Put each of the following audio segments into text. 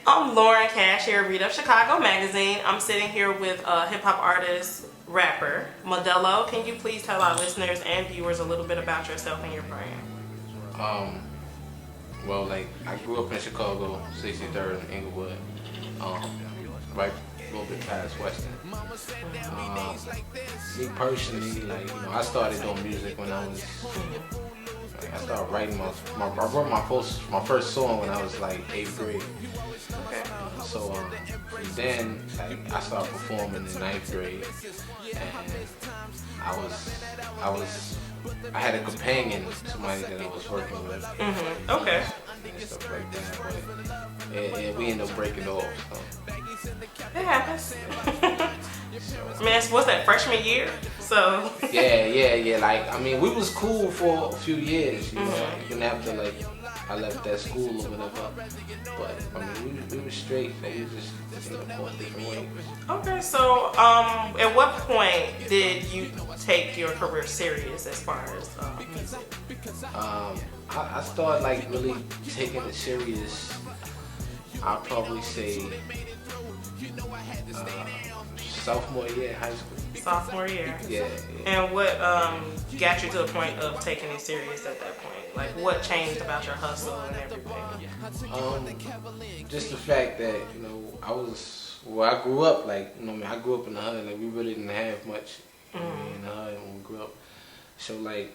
I'm Lorrin Cash here at Read Up Chicago magazine. I'm sitting here with hip hop artist, rapper, Modello. Can you please tell our listeners and viewers a little bit about yourself and your brand? Um, well, like I grew up in Chicago, 63rd and Inglewood, right a little bit past Western. Me personally, like I started doing music when I was. I started writing I wrote my first song when I was like 8th grade. Okay. So then like, I started performing in 9th grade, and I had a companion, somebody that I was working with. Okay. And stuff like that, but we ended up breaking off. So. It happens. Man, what's that, freshman year? So. Yeah. Like, I mean, we was cool for a few years, even after, like, I left that school or whatever. But, I mean, we were straight. Like, we just, going different ways. Okay, so, at what point did you take your career serious as far as music? I started, like, really taking it serious, I'd probably say, sophomore year in high school. Sophomore year? Yeah. And what got you to the point of taking it serious at that point? Like, what changed about your hustle and everything? Just the fact that, I grew up, like, I grew up in the hood, like, we really didn't have much in the hood when we grew up. So, like,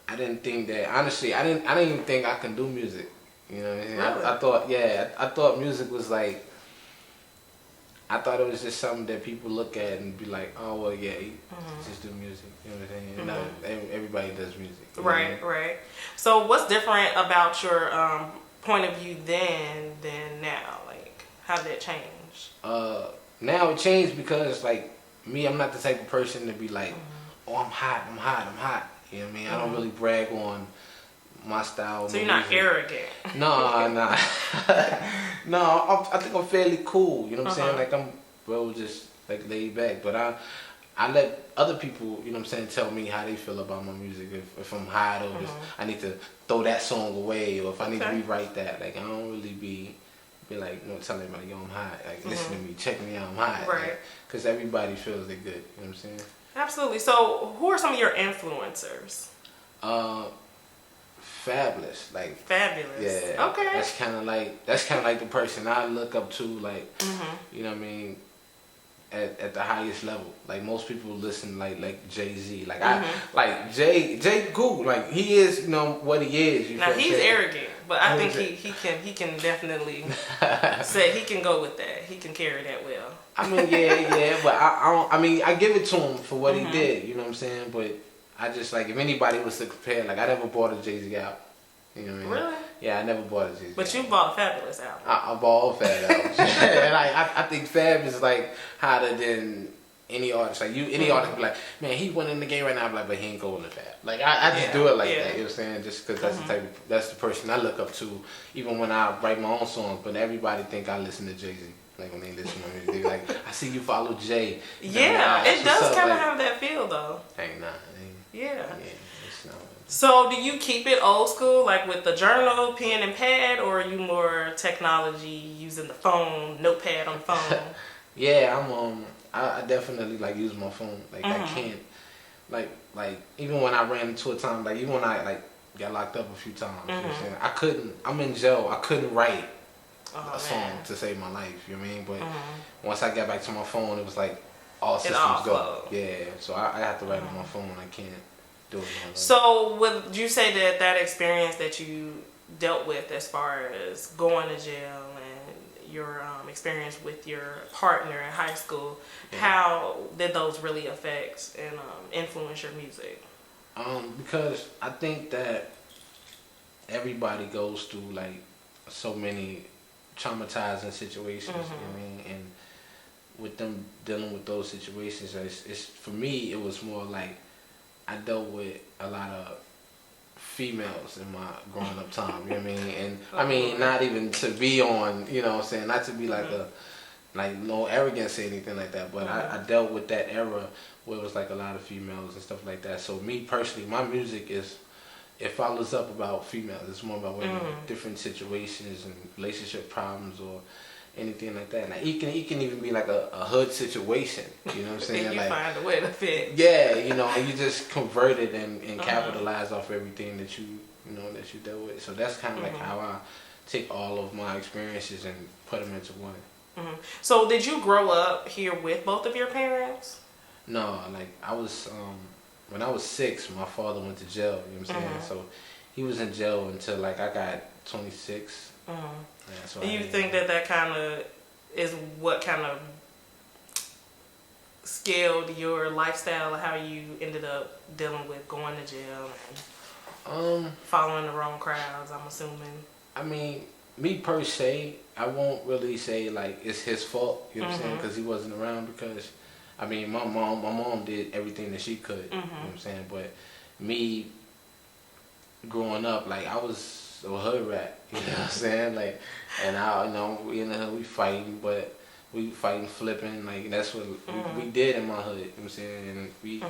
I didn't think that, honestly, I didn't even think I can do music. You know what I mean? Really? I thought music was like, I thought it was just something that people look at and be like, oh, well, yeah, he just do music. You know what I'm saying? Not everybody does music. Right, right. So what's different about your point of view then than now? Like, how did that change? Now it changed because, like, me, I'm not the type of person to be like, oh, I'm hot. You know what I mean? I don't really brag on my style. So you're not arrogant? No. No, I think I'm fairly cool. You know what I'm saying? Like, I'm real just, like, laid back. But I let other people, you know what I'm saying, tell me how they feel about my music. If I'm hot or if I need to throw that song away or if I need to rewrite that. Like, I don't really be like, telling everybody, yo, I'm hot. Like, listen to me, check me out, I'm hot. Right. Because everybody feels they're good. You know what I'm saying? Absolutely. So who are some of your influencers? Fabulous, like Fabulous. Yeah. Okay. That's kind of like the person I look up to, like you know what I mean, at the highest level. Like most people listen like Jay-Z. Like I like Jay cool. Like he is, what he is. Now he's arrogant, but I think he can definitely say he can go with that. He can carry that well. I mean yeah, but I don't. I mean I give it to him for what he did. You know what I'm saying? But I just, like, if anybody was to compare, like, I never bought a Jay-Z album. You know what I mean? Really? Yeah, I never bought a Jay-Z But you bought a Fabulous album. I bought all Fab albums. And I think Fab is, like, hotter than any artist. Like, any artist be like, man, he went in the game right now. I'm like, but he ain't going to Fab. Like, I just do it like that. You know what I'm saying? Just because that's the person I look up to, even when I write my own songs. But everybody think I listen to Jay-Z. Like, when they listen to my music, they like, I see you follow Jay. Yeah, it does kind of have that feel, though. Ain't not. Yeah. It's not. So do you keep it old school, like with the journal, pen and pad, or are you more technology, using the phone, notepad on the phone? Yeah, I definitely like use my phone. Like I can't, like even when I ran into a time, like even when I like got locked up a few times, you know what I'm saying? I couldn't. I'm in jail. I couldn't write a song to save my life. You know what I mean? But once I got back to my phone, it was like all systems go. Yeah, so I have to write on my phone. I can't do it. So would you say that experience that you dealt with as far as going to jail and your experience with your partner in high school, how did those really affect and influence your music? Because I think that everybody goes through like so many traumatizing situations, you know what I mean? And with them dealing with those situations, it's for me, it was more like I dealt with a lot of females in my growing up time, you know what I mean? And I mean, not even to be on, you know what I'm saying, not to be like no arrogance or anything like that, but I dealt with that era where it was like a lot of females and stuff like that. So me personally, my music is it follows up about females. It's more about women, different situations and relationship problems or anything like that. Like it can even be like a hood situation. You know what I'm saying? And you like find a way to fit. Yeah, and you just convert it and capitalize off everything that you that you dealt with. So that's kind of like how I take all of my experiences and put them into one. So did you grow up here with both of your parents? No, like I was when I was 6, my father went to jail. You know what I'm saying? So he was in jail until like I got 26. Yeah, so and you think that kind of is what kind of scaled your lifestyle, how you ended up dealing with going to jail and following the wrong crowds, I'm assuming? I mean, me per se, I won't really say like it's his fault, you know what I'm saying, because he wasn't around. Because I mean, my mom did everything that she could, you know what I'm saying. But me growing up, like I was a hood rat, you know what I'm saying, like, and we in the hood, we fighting, but we fighting, flipping, like that's what we did in my hood, you know what I'm saying, and we.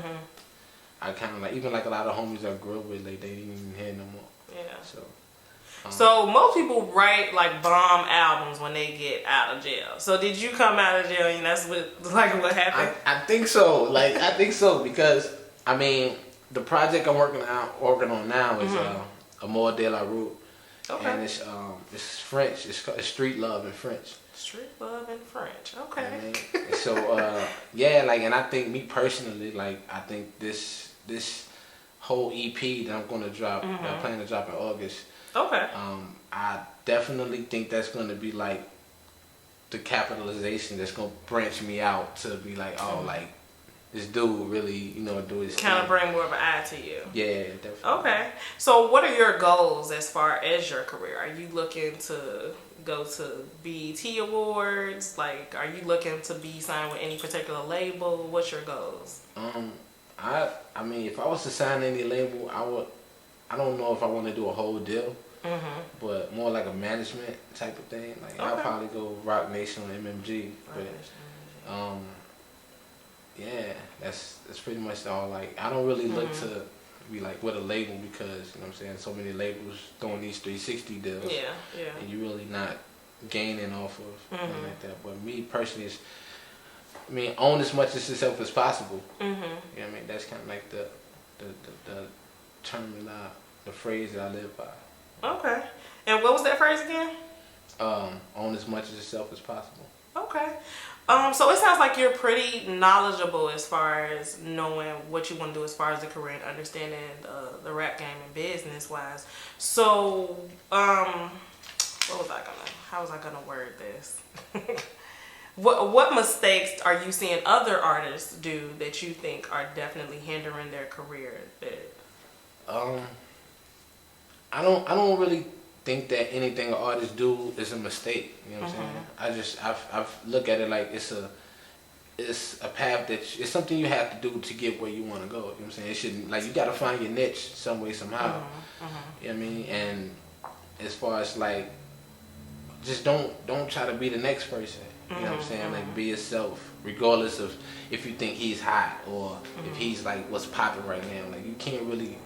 I kind of like, even like a lot of homies I grew up with, like they didn't even hear no more. Yeah. So most people write like bomb albums when they get out of jail. So did you come out of jail and that's what happened? I think so. Like I think so, because I mean the project I'm working on now is a Modello. Okay. And it's French. It's Street Love in French. Street Love in French. Okay. I mean, so yeah, like, and I think me personally, like I think this whole EP that I'm gonna drop, I plan to drop in August. Okay. I definitely think that's gonna be like the capitalization that's gonna branch me out to be like, oh, like this dude really, do his kind of bring more of an eye to you. Yeah, definitely. Okay. So what are your goals as far as your career? Are you looking to go to BET Awards? Like, are you looking to be signed with any particular label? What's your goals? I mean, if I was to sign any label, I don't know if I want to do a whole deal, but more like a management type of thing. Like I'll probably go Rock Nation or MMG, but yeah, that's pretty much all. Like I don't really look to be like with a label, because you know what I'm saying, so many labels throwing these 360 deals. Yeah. And you're really not gaining off of anything like that. But me personally, own as much as yourself as possible. You know what I mean? That's kind of like the term and the phrase that I live by. Okay. And what was that phrase again? Own as much as yourself as possible. Okay. So it sounds like you're pretty knowledgeable as far as knowing what you want to do as far as the career and understanding the rap game and business wise. So, how was I gonna word this? What mistakes are you seeing other artists do that you think are definitely hindering their career? I don't really think that anything artists do is a mistake. You know what I'm saying? I've look at it like it's a path that it's something you have to do to get where you want to go. You know what I'm saying? It shouldn't, like, you got to find your niche some way, somehow. You know what I mean? And as far as like, just don't try to be the next person. You know what I'm saying? Like, be yourself, regardless of if you think he's hot or if he's like what's popping right now. Like, you can't really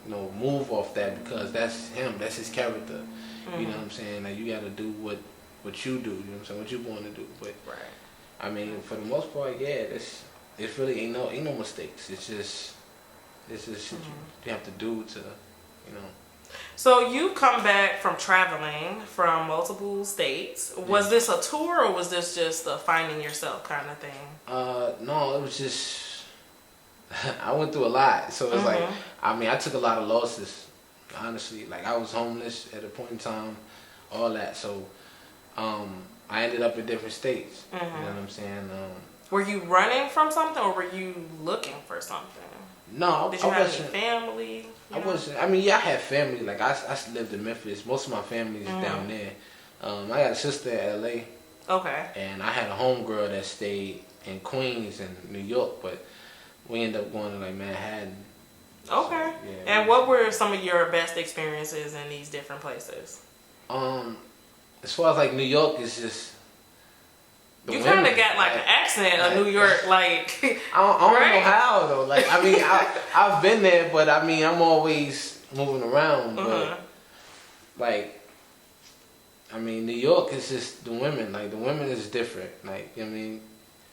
move off that, because that's him, that's his character. You know what I'm saying? Like, you got to do what you do. You know what I'm saying? What you want to do. But I mean, for the most part, yeah, it's really ain't no mistakes. It's just shit you have to do to, So you come back from traveling from multiple states. Was this a tour, or was this just a finding yourself kind of thing? No, it was just I went through a lot. So it's like, I took a lot of losses, honestly. Like, I was homeless at a point in time, all that. So I ended up in different states. You know what I'm saying? Were you running from something, or were you looking for something? No, Did you have any family? I wasn't. I had family. Like, I lived in Memphis. Most of my family is down there. I got a sister in LA. Okay. And I had a homegirl that stayed in Queens and New York, but we ended up going to like Manhattan. Okay. So, yeah. And what were some of your best experiences in these different places? As far as like New York, is just you kind of got like an accent of New York, like I don't know how though. Like, I've been there, but I'm always moving around, but like, I mean, New York is just the women. Like the women is different. Like I mean,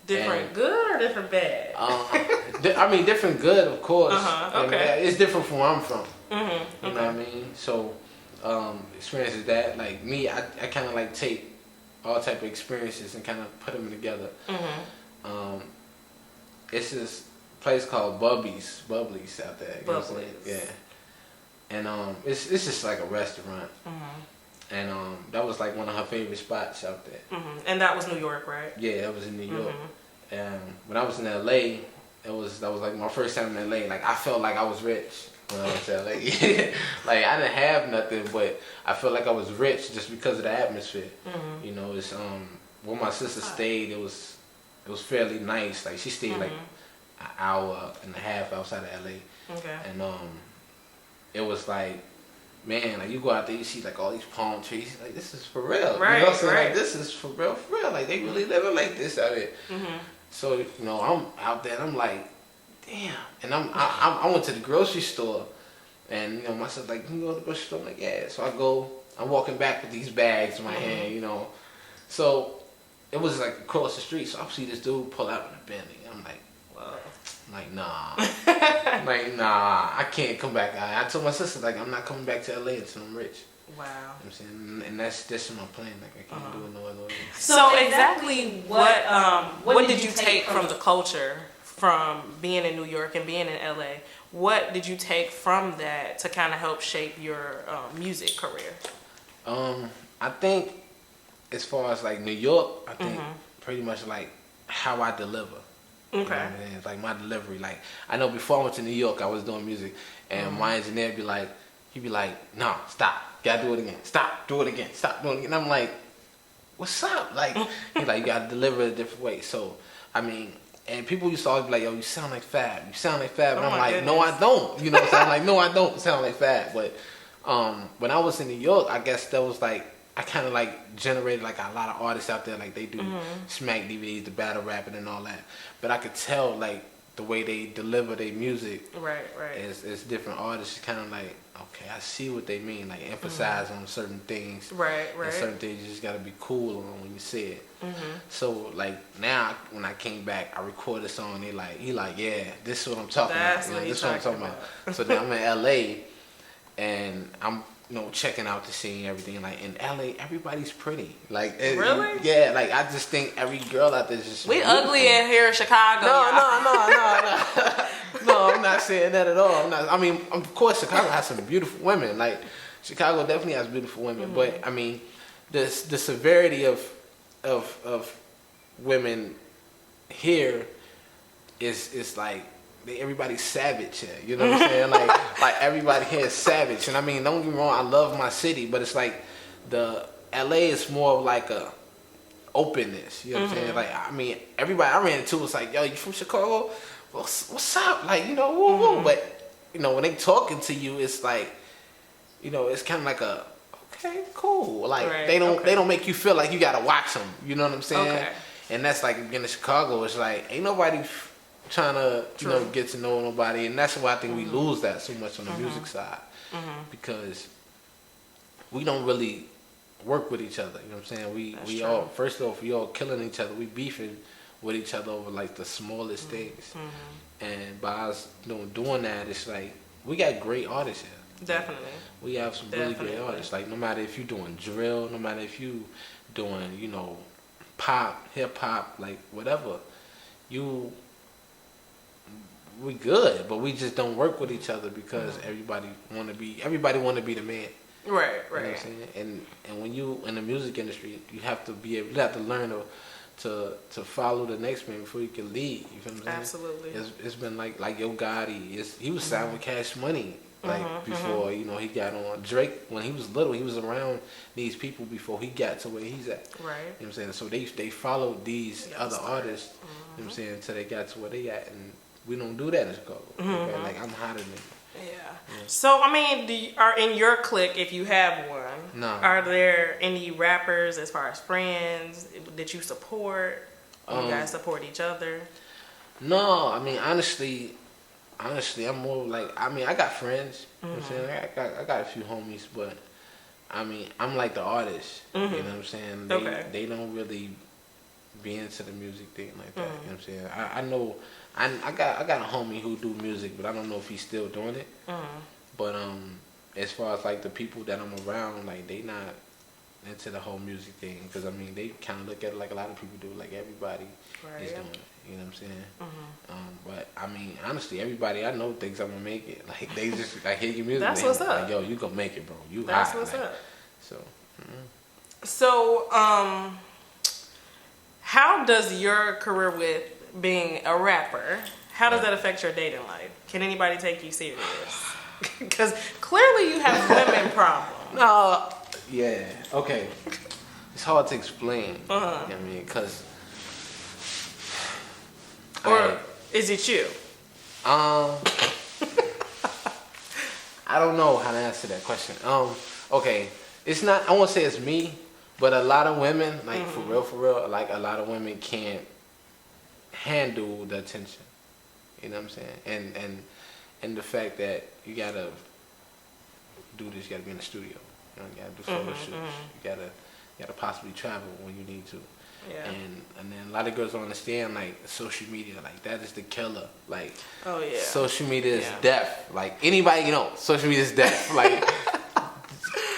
different good or different bad? I mean, different good, of course. Okay. It's different from where I'm from. You know Okay. what I mean? So, experiences that like me, I kind of like take all type of experiences and kind of put them together. It's this place called Bubblies out there. You know what I'm saying? Yeah. And it's just like a restaurant. And that was like one of her favorite spots out there. And that was New York, right? Yeah, that was in New York. And when I was in LA, that was like my first time in LA. Like I felt like I was rich when I was in LA. Like I didn't have nothing, but I felt like I was rich just because of the atmosphere. You know, it's where my sister stayed. It was fairly nice. Like she stayed like an hour and a half outside of LA. Okay. And it was like, man, like you go out there, you see like all these palm trees, like this is for real. Right, you know what I'm saying? right. Like this is for real. Like they really living like this out here. So you know, I'm out there and I'm like, damn. And I went to the grocery store, and you know, my sister's like, can you go to the grocery store? I'm like, yeah. So I go. I'm walking back with these bags in my hand, you know. So it was like across the street. So I see this dude pull out in a Bentley. I'm like, well, nah. I can't come back. I told my sister, like, I'm not coming back to LA until I'm rich. Wow. You know what I'm saying? And that's my plan. Like, I can't do it no other way. So exactly what did you take from the culture from being in New York and being in LA? What did you take from that to kind of help shape your music career? I think as far as like New York, I think pretty much like how I deliver. Okay. You know what I mean? It's like my delivery. Like I know before I went to New York, I was doing music, and my engineer he'd be like, no, stop, gotta do it again, stop, do it again, stop doing it again. And I'm like, what's up? Like he's like, you gotta deliver it a different way. So I mean, and people used to always be like, yo, you sound like Fab, and I'm like, no, I don't. You know what I'm saying? Like, no, I don't sound like Fab. But when I was in New York, I guess that was like, I kind of like generated like a lot of artists out there, like they do smack DVDs, the battle rapping and all that. But I could tell like the way they deliver their music, right, as different artists, kind of like, okay, I see what they mean, like emphasize on certain things, right. And certain things you just gotta be cool on when you say it. So like now when I came back, I recorded a song. He like, yeah, this is what I'm talking about. You know, this is what I'm talking about. So then I'm in LA, and I'm checking out the scene, everything. Like in LA, everybody's pretty. Like really? Yeah. Like I just think every girl out there is just we beautiful. Ugly in here in Chicago. No, I'm not saying that at all. I mean, of course, Chicago has some beautiful women. Like Chicago definitely has beautiful women. But I mean, the severity of women here is like. Everybody's savage here, you know what I'm saying? Like everybody here is savage, and I mean, don't get me wrong, I love my city, but it's like the LA is more of like a openness, you know what I'm saying? Like I mean, everybody I ran into was like, yo, you from Chicago? What's up? Like woo woo, but when they talking to you, it's like, it's kind of like a okay, cool. Like they don't make you feel like you gotta watch them, you know what I'm saying? Okay. And that's like again in Chicago, it's like ain't nobody trying to get to know nobody, and that's why I think we lose that so much on the music side, because we don't really work with each other. You know what I'm saying? We all, first off, we all killing each other. We beefing with each other over like the smallest things, and by us doing that, it's like we got great artists here. Definitely. We have some really great artists. Like no matter if you're doing drill, no matter if you doing pop, hip hop, like whatever, we good, but we just don't work with each other because everybody want to be the man. Right. You know what I'm saying? And when you in the music industry, you have to learn to follow the next man before you can lead. You feel what I'm saying? Absolutely. It's been like Yo Gotti. He was signed with Cash Money before he got on. Drake, when he was little, he was around these people before he got to where he's at. Right. You know what I'm saying? So they followed these other artists. You know what I'm saying, until they got to where they at, and we don't do that in Chicago. Okay? Like I'm hotter than you. Yeah. So I mean, are in your clique, if you have one, are there any rappers as far as friends that you support? You guys support each other? No, I mean honestly, honestly, I'm more like, I mean, I got friends. You know what I'm saying? I got a few homies, but I mean, I'm like the artist. You know what I'm saying? They don't really be into the music thing like that. You know what I'm saying? I know, I got a homie who do music, but I don't know if he's still doing it. But as far as like the people that I'm around, like they not into the whole music thing, because I mean they kind of look at it like a lot of people do, like everybody is doing it. You know what I'm saying? But I mean, honestly, everybody I know thinks I'm gonna make it. Like they just like hear your music. That's what's up. Like, yo, you gonna make it, bro. You That's hot. what's like, up. So. So, how does your career with being a rapper, how does that affect your dating life? Can anybody take you serious? Because clearly you have women problems. No. Yeah. Okay. It's hard to explain. You know what I mean? Because. Or is it you? I don't know how to answer that question. Okay. It's not, I won't say it's me, but a lot of women, like for real, like a lot of women can't handle the attention. You know what I'm saying? And the fact that you gotta do this, you gotta be in the studio. You know, you gotta do photo shoots. You gotta possibly travel when you need to. Yeah. And then a lot of girls don't understand, like, social media, like, that is the killer. Like, yeah. Social media is death. Like, anybody, you know, social media is death. Like,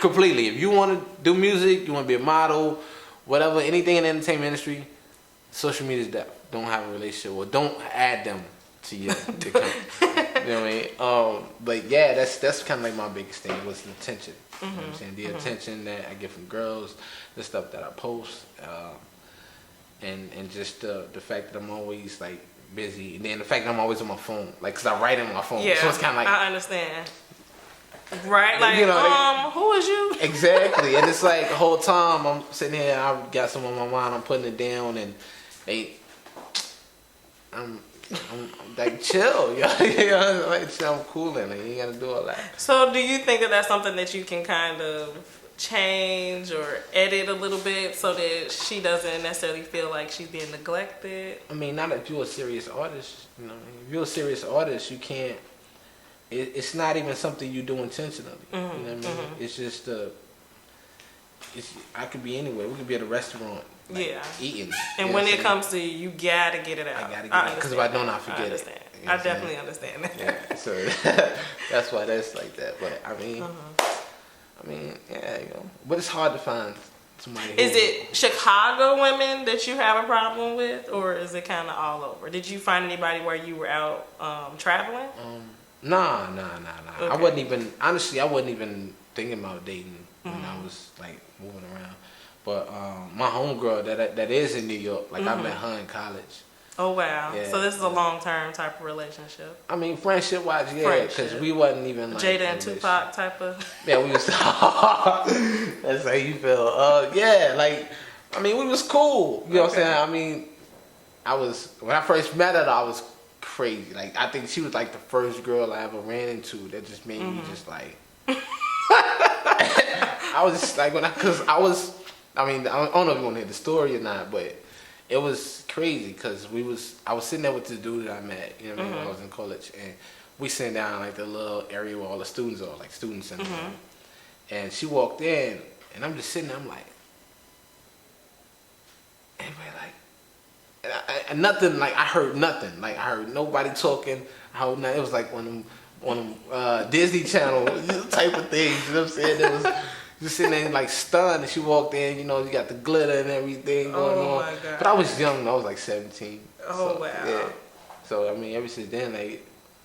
completely. If you want to do music, you want to be a model, whatever, anything in the entertainment industry, social media is death. Don't have a relationship, or don't add them to your to come. You know what I mean? But yeah, that's kind of like my biggest thing was the attention. You know what I'm saying? The attention that I get from girls, the stuff that I post, and just the fact that I'm always like busy, and then the fact that I'm always on my phone, like, cause I write in my phone. Yeah, so it's kind of like, I understand. Right, like, you know, who is you? Exactly, and it's like the whole time I'm sitting here, I got something on my mind, I'm putting it down, and I'm like, chill, yo. You know, like, chill, I'm cooling, like, you ain't gotta do all that. So, do you think that that's something that you can kind of change or edit a little bit so that she doesn't necessarily feel like she's being neglected? I mean, not if you're a serious artist, you know. If you're a serious artist, you can't. It's not even something you do intentionally. You know what I mean? It's just I could be anywhere. We could be at a restaurant, like, eating. And when it comes to you gotta get it out. I gotta get it out, because if I don't, I forget it. You know I definitely understand that. Yeah, so that's why that's like that. But I mean, yeah, you know. But it's hard to find somebody. Is it Chicago women that you have a problem with, or is it kind of all over? Did you find anybody where you were out traveling? Nah. Okay. I wasn't even thinking about dating when I was like moving around. But my homegirl that is in New York, like, I met her in college. Oh wow! Yeah. So this is a long-term type of relationship. I mean, friendship-wise, yeah, because we wasn't even like Jada and Tupac type of. Yeah, we was. That's how you feel. Yeah, like, I mean, we was cool. You know what I'm saying? I mean, when I first met her, I was crazy. Like, I think she was like the first girl I ever ran into that just made me just like. I was just like, I mean, I don't know if you want to hear the story or not, but it was crazy because I was sitting there with this dude that I met, you know what I mean, when I was in college, and we sitting down like the little area where all the students are, like student center. And she walked in, and I'm just sitting there, I'm like, anybody like, and nothing, like, I heard nothing, like, I heard nobody talking, I heard nothing. It was like one of them Disney Channel type of things, you know what I'm saying? It was just sitting there like stunned, and she walked in, you know, you got the glitter and everything going on. My God. But I was young, I was like 17. Oh, so, wow. Yeah. So I mean, ever since then,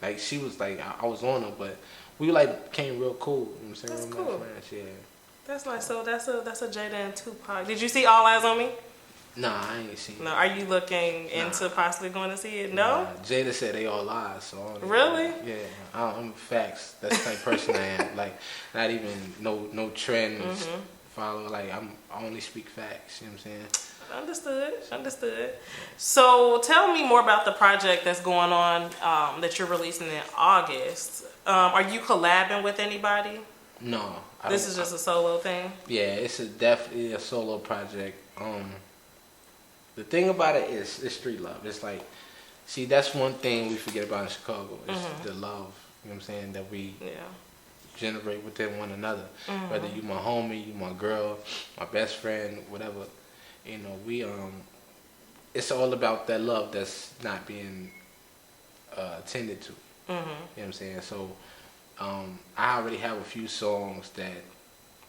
like she was like, I was on her, but we like became real cool. You know what I'm saying? That's real cool. Friends, yeah. That's nice. So that's a Jada and Tupac. Did you see All Eyes on Me? Nah, I ain't seen it. No. Are you looking into possibly going to see it? No. Jada said they all lies, so I don't really? Yeah, I'm facts. That's the type of person I am. Like, not even no trends follow. Like, I only speak facts. You know what I'm saying? Understood. So tell me more about the project that's going on that you're releasing in August. Are you collabing with anybody? No. This is just a solo thing? Yeah, it's definitely a solo project. The thing about it is, it's street love. It's like, See, that's one thing we forget about in Chicago is the love. You know what I'm saying? That we generate within one another. Whether you my homie, you my girl, my best friend, whatever. You know, we it's all about that love that's not being tended to. You know what I'm saying? So I already have a few songs that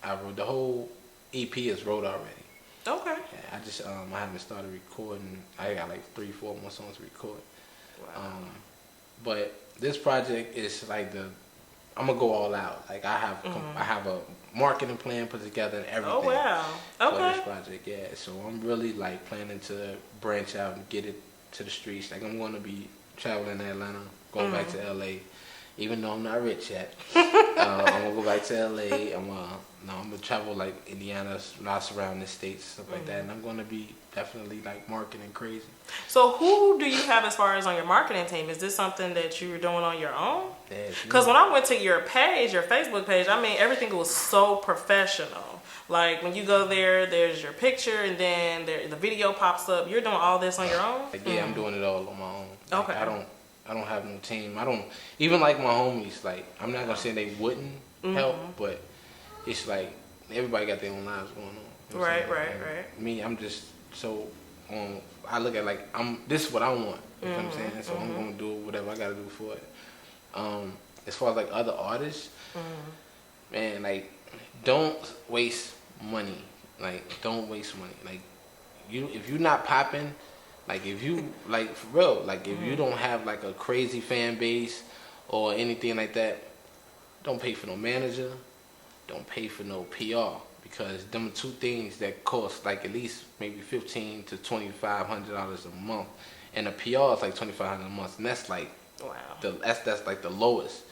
I wrote. The whole EP is wrote already. Okay. Yeah, I just I haven't started recording. I got like 3-4 more songs to record. Wow. But this project is like I'm gonna go all out. Like I have a marketing plan put together and everything. Oh wow. Okay. For this project, yeah. So I'm really like planning to branch out and get it to the streets. Like I'm gonna be traveling to Atlanta, going back to LA. Even though I'm not rich yet, I'm gonna go back to LA. I'm gonna travel like Indiana, surrounding states, stuff like that, and I'm gonna be definitely like marketing crazy. So who do you have as far as on your marketing team? Is this something that you were doing on your own? Because when I went to your page, your Facebook page, I mean everything was so professional. Like when you go there, there's your picture, and then the video pops up. You're doing all this on your own? Like, yeah, I'm doing it all on my own. Like, Okay. I don't have no team. I don't even like my homies. Like I'm not gonna say they wouldn't help, but it's like everybody got their own lives going on. You know Right. Me, I'm just so I look at like this is what I want. You know what I'm saying? So I'm gonna do whatever I gotta do for it. As far as like other artists, man, like don't waste money. Like don't waste money. Like if you're not popping. Like if you like for real, like if you don't have like a crazy fan base or anything like that, don't pay for no manager, don't pay for no PR, because them are two things that cost like at least maybe $1,500 to $2,500 a month, and the PR is like $2,500 a month, and that's like that's like the lowest.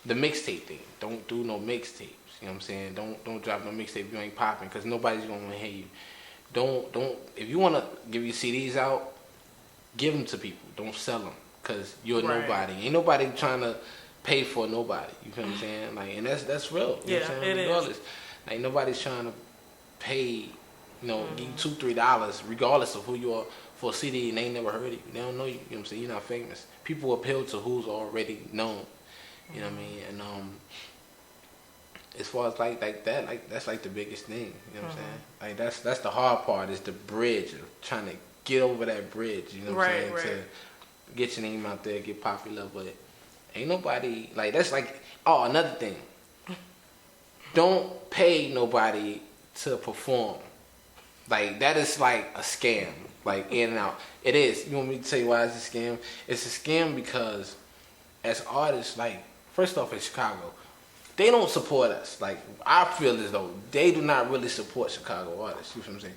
The mixtape thing, don't do no mixtapes. You know what I'm saying? Don't drop no mixtape if you ain't popping, because nobody's gonna hear you. Don't if you want to give your CDs out, give them to people. Don't sell them, because you're nobody. Ain't nobody trying to pay for nobody. You feel what I'm saying? Like, and that's real. You know what I'm saying? Regardless. Like nobody's trying to pay, give you $2-3 regardless of who you are for a CD, and they ain't never heard of you. They don't know you. You know what I'm saying? You're not famous. People appeal to who's already known. You know what I mean? And as far as like that, like that's like the biggest thing. You know what I'm saying? Like that's the hard part, is the bridge of trying to get over that bridge. You know what I'm saying? To get your name out there, get popular, but ain't nobody like that's like another thing. Don't pay nobody to perform. Like that is like a scam. Like in and out. It is. You want me to tell you why it's a scam? It's a scam because as artists, like first off in Chicago, they don't support us. Like I feel as though they do not really support Chicago artists. You know what I'm saying?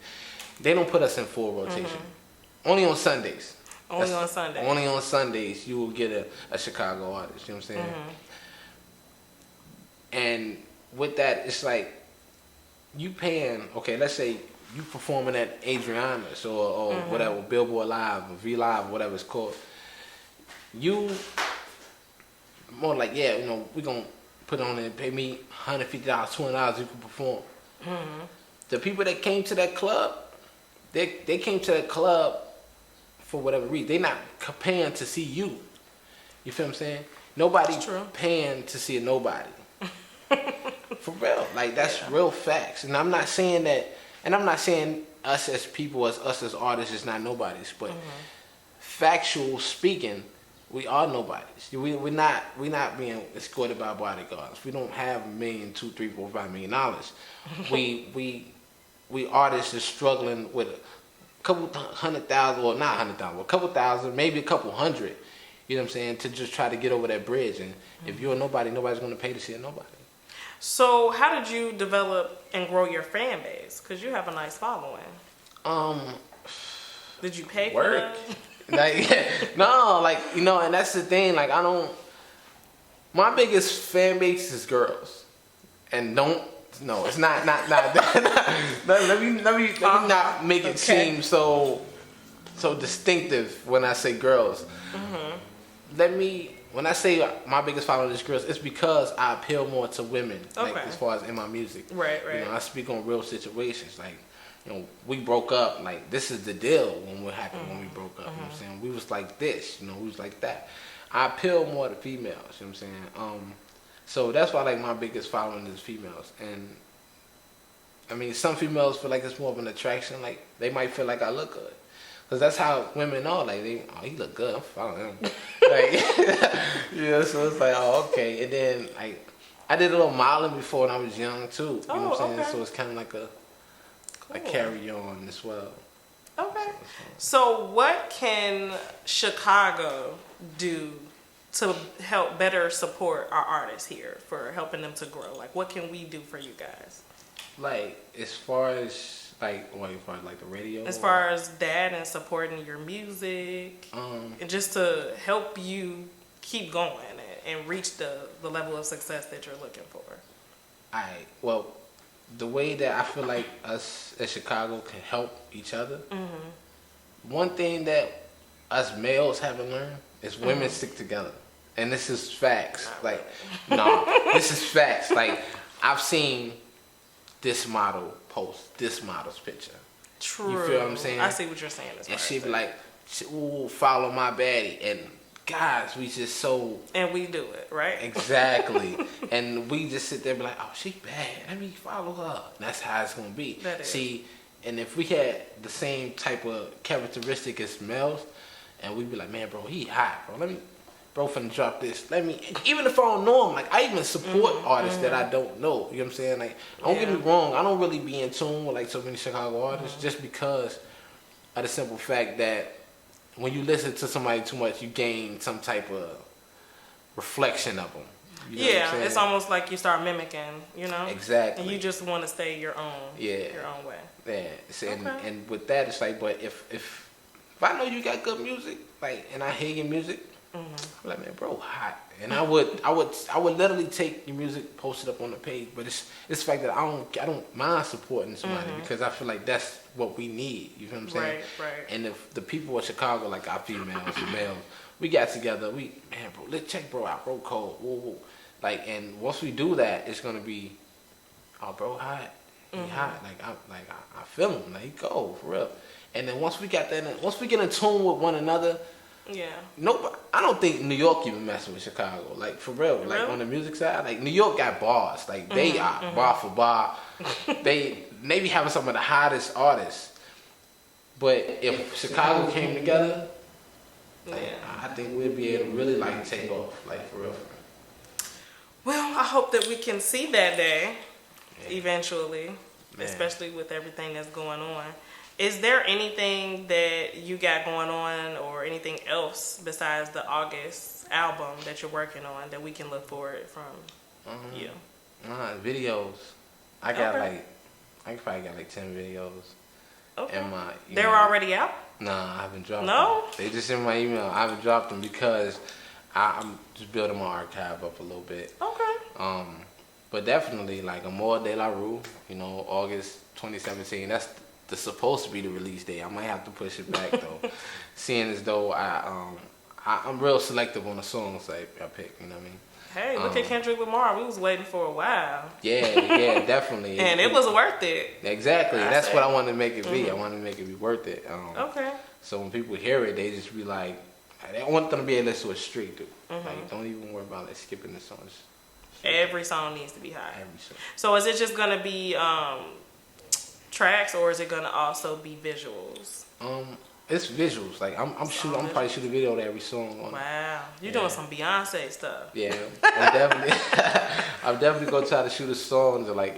They don't put us in full rotation. Only on Sundays. Only on Sundays you will get a Chicago artist. You know what I'm saying? And with that, it's like you paying. Okay, let's say you performing at Adriana's or whatever, Billboard Live or V Live, whatever it's called. You more like we gonna put on and pay me $150, $200, you can perform. The people that came to that club, they came to that club for whatever reason. They not paying to see you. You feel what I'm saying? Nobody's paying to see a nobody. For real. Like that's real facts. And I'm not saying that, and I'm not saying us as people, us as artists is not nobodies, but factual speaking, we are nobodies. We're not being escorted by bodyguards. We don't have $1 million, $2, $3, $4, $5 million. We artists are struggling with a couple $100,000, or not $100,000, a couple thousand, maybe a couple hundred. You know what I'm saying? To just try to get over that bridge. And if you're a nobody, nobody's going to pay to see a nobody. So how did you develop and grow your fan base? Because you have a nice following. Did you pay for that? Like, no, like, and that's the thing, like, my biggest fan base is girls. And it's not that. let me not make it seem so distinctive when I say girls. When I say my biggest following is girls, it's because I appeal more to women, like, as far as in my music. Right. I speak on real situations, like, you know, we broke up. Like, this is the deal when what happened when we broke up. You know what I'm saying? We was like this, you know, we was like that. I appeal more to females, you know what I'm saying? So that's why, like, my biggest following is females. And, I mean, some females feel like it's more of an attraction. Like, they might feel like I look good. Because that's how women are. Like, he look good, I'm following him. Like, yeah, so it's like, oh, okay. And then, like, I did a little modeling before when I was young, too. You know what I'm saying? Okay. So it's kind of like a carry on as well. Okay. So what can Chicago do to help better support our artists here for helping them to grow? Like, what can we do for you guys? Like, as far as like the radio? As far as that and supporting your music, and just to help you keep going and reach the level of success that you're looking for. Well, the way that I feel like us as Chicago can help each other, one thing that us males haven't learned is women stick together. And this is facts. Like, no, this is facts. Like, I've seen this model post this model's picture. True. You feel what I'm saying? I see what you're saying. And she'd be like, ooh, follow my baddie. And guys, we just so... And we do it, right? Exactly. And we just sit there and be like, oh, she bad. Let me follow her. And that's how it's going to be. That is. See, and if we had the same type of characteristic as males, and we'd be like, man, bro, he hot, bro. Let me... Bro, finna drop this. Let me... Even if I don't know him, like, I even support artists that I don't know. You know what I'm saying? Like, don't get me wrong. I don't really be in tune with, like, so many Chicago artists just because of the simple fact that when you listen to somebody too much, you gain some type of reflection of them. You know what I'm saying? It's almost like you start mimicking, you know? Exactly. And you just want to stay your own way. Yeah. And with that, it's like, but if I know you got good music, like, and I hear your music, I'm like, man, bro, hot. And I would literally take your music, post it up on the page. But it's the fact that I don't mind supporting somebody because I feel like that's what we need. You know what I'm saying? Right. And if the people of Chicago, like our females and males, we got together. Man, bro, let's check bro out, bro, cold. Whoa. Like, and once we do that, it's gonna be, oh, bro, hot. He hot. I feel him. Like, he cold for real. And then once we get in tune with one another. Yeah. Nobody, I don't think New York even messing with Chicago. Like, for real. Like, on the music side, like, New York got bars. Like, they are bar for bar. They be having some of the hottest artists. But if Chicago came together, like, I think we'd be able to really, like, take off. Like, for real. Well, I hope that we can see that day eventually, especially with everything that's going on. Is there anything that you got going on or anything else besides the August album that you're working on that we can look forward from you? Videos. I probably got like 10 videos. Okay. In my They're already out? Nah, I haven't dropped them. They just in my email. I haven't dropped them because I'm just building my archive up a little bit. Okay. But definitely like a Modello, you know, August 2017. That's supposed to be the release date. I might have to push it back though, seeing as though I'm real selective on the songs I pick. You know what I mean? Hey, look at Kendrick Lamar. We was waiting for a while. Yeah, definitely. And it was worth it. Exactly. That's what I wanted to make it be. I wanted to make it be worth it. Okay. So when people hear it, they just be like, I want them to be able to listen to it straight, dude. Like, don't even worry about like skipping the songs. Every song needs to be high. Every song. So is it just gonna be tracks, or is it gonna also be visuals? It's visuals. Like I'm probably shooting a video to every song. Wow, you're doing some Beyonce stuff. Yeah, I'm definitely gonna try to shoot a song to like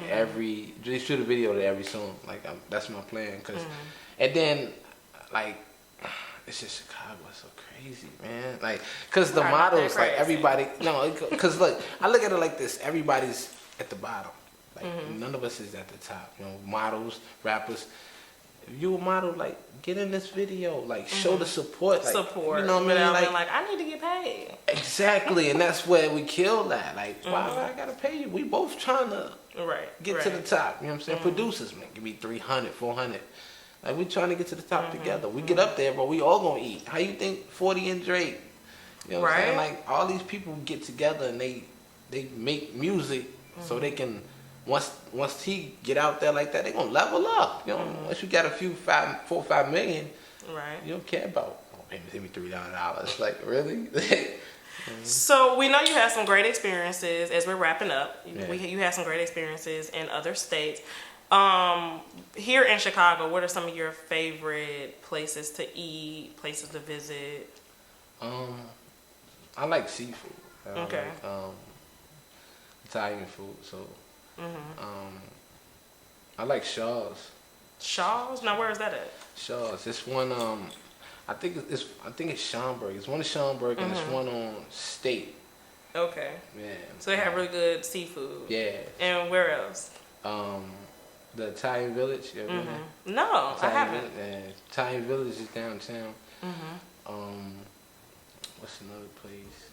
just shoot a video to every song. Like that's my plan. And then like it's just Chicago. It's so crazy, man. Like, cause the models, like everybody. No, cause look, I look at it like this. Everybody's at the bottom. Like none of us is at the top. You know, models, rappers. If you a model, like get in this video, like show the support. Like, support. You know what I mean? Like I need to get paid. Exactly, and that's where we kill that. Like, why I gotta pay you? We both trying to get to the top. You know what I'm saying? Producers, man, give me 300, 400. Like we trying to get to the top together. We get up there, but we all gonna eat. How you think 40 and Drake? You know what I'm saying? Like all these people get together and they make music so they can. once he get out there like that, they gonna level up. You know, once you got a few 4 or 5 million, right? You don't care about pay me $300. Like really. So we know you had some great experiences as we're wrapping up. Yeah. You had some great experiences in other states. Here in Chicago, what are some of your favorite places to eat, places to visit? I like seafood. Okay. I like, Italian food, so I like Shaw's. Shaw's? Now where is that at? Shaw's. It's one. I think it's Schaumburg. It's one in Schaumburg and it's one on State. Okay. Yeah. So they have really good seafood. Yeah. And where else? The Italian Village. You ever been there? No, I haven't. Italian Village is downtown. What's another place?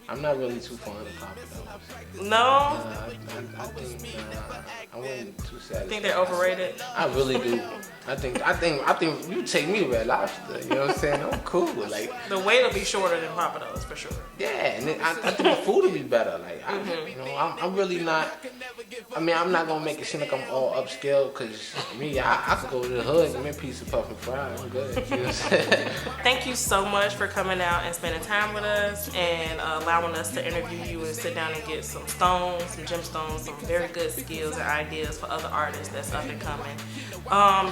I'm not really too fond of Papados. No? I think I wasn't too satisfied. Think they're overrated? I really do. I think you take me to Red Lobster. You know what I'm saying? I'm cool. Like the wait will be shorter than Papados for sure. Yeah, and then I think the food will be better. Like I'm really not. I mean, I'm not gonna make it seem like I'm all upscale because I could go to the hood and give me a piece of puff and fry. I'm good. You know what I'm saying? Thank you so much for coming out and spending time with us and allowing us to interview you and sit down and get some stones, some gemstones, some very good skills and ideas for other artists that's up and coming.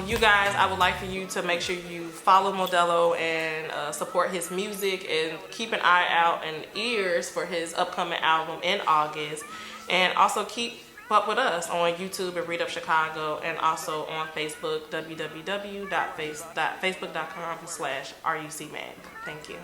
You guys, I would like for you to make sure you follow Modello and support his music and keep an eye out and ears for his upcoming album in August. And also keep up with us on YouTube at Read Up Chicago and also on Facebook, www.facebook.com/RUCMag. Thank you.